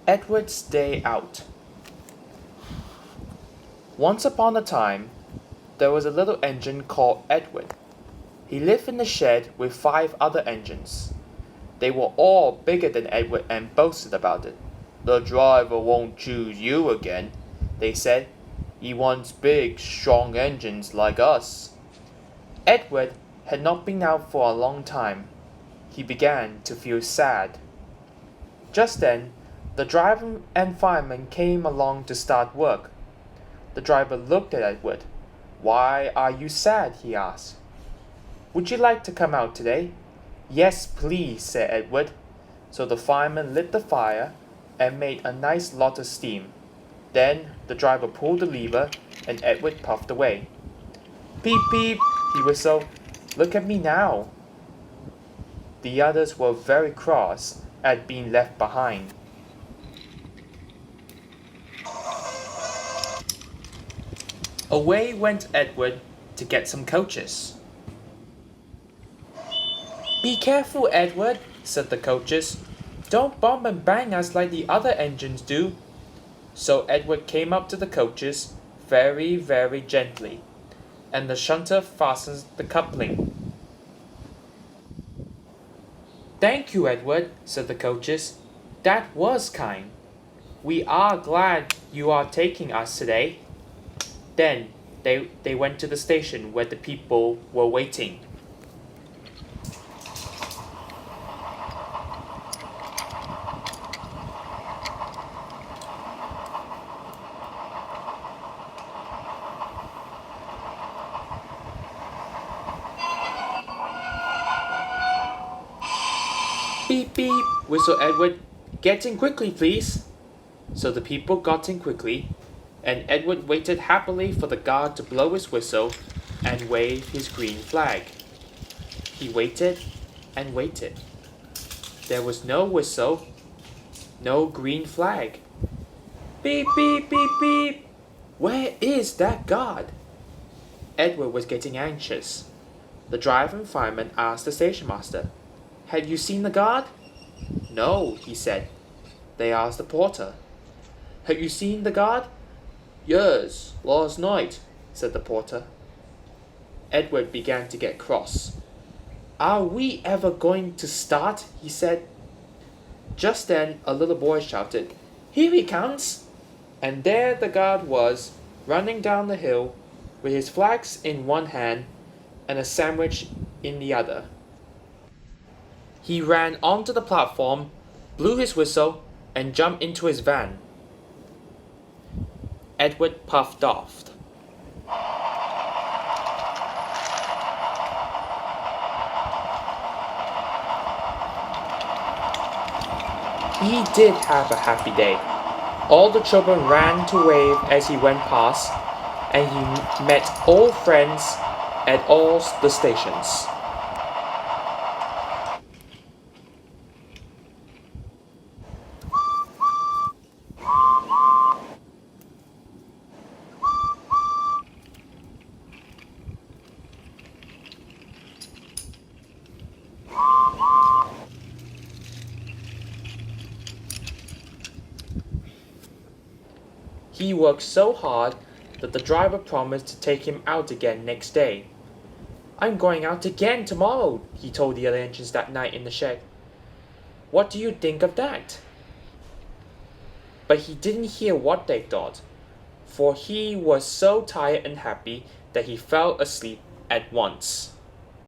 Edward's Day Out. Once upon a time, there was a little engine called Edward. He lived in a shed with 5 other engines. They were all bigger than Edward and boasted about it. "The driver won't choose you again," they said. "He wants big, strong engines like us." Edward had not been out for a long time. He began to feel sad. Just then, the driver and fireman came along to start work. The driver looked at Edward. "Why are you sad?" he asked. "Would you like to come out today?" "Yes, please," said Edward. So the fireman lit the fire and made a nice lot of steam. Then the driver pulled the lever and Edward puffed away. "Beep beep," he whistled. "Look at me now." The others were very cross at being left behind. Away went Edward to get some coaches. "Be careful, Edward," said the coaches. "Don't bump and bang us like the other engines do." So Edward came up to the coaches very, very gently, and the shunter fastened the coupling. "Thank you, Edward," said the coaches. "That was kind. We are glad you are taking us today." Then they went to the station where the people were waiting. "Beep beep," whistled Edward. "Get in quickly, please." So the people got in quickly, and Edward waited happily for the guard to blow his whistle and wave his green flag. He waited and waited. There was no whistle, no green flag. "Beep beep beep beep. Where is that guard?" Edward was getting anxious. The driver and fireman asked the station master, "Have you seen the guard?" "No," he said. They asked the porter, "Have you seen the guard?" "Yes, last night," said the porter. Edward began to get cross. "Are we ever going to start?" he said. Just then a little boy shouted, "Here he comes!" And there the guard was, running down the hill, with his flags in one hand and a sandwich in the other. He ran onto the platform, blew his whistle, and jumped into his van. Edward puffed off. He did have a happy day. All the children ran to wave as he went past, and he met old friends at all the stations. He worked so hard that the driver promised to take him out again next day. "I'm going out again tomorrow," he told the other engines that night in the shed. "What do you think of that?" But he didn't hear what they thought, for he was so tired and happy that he fell asleep at once.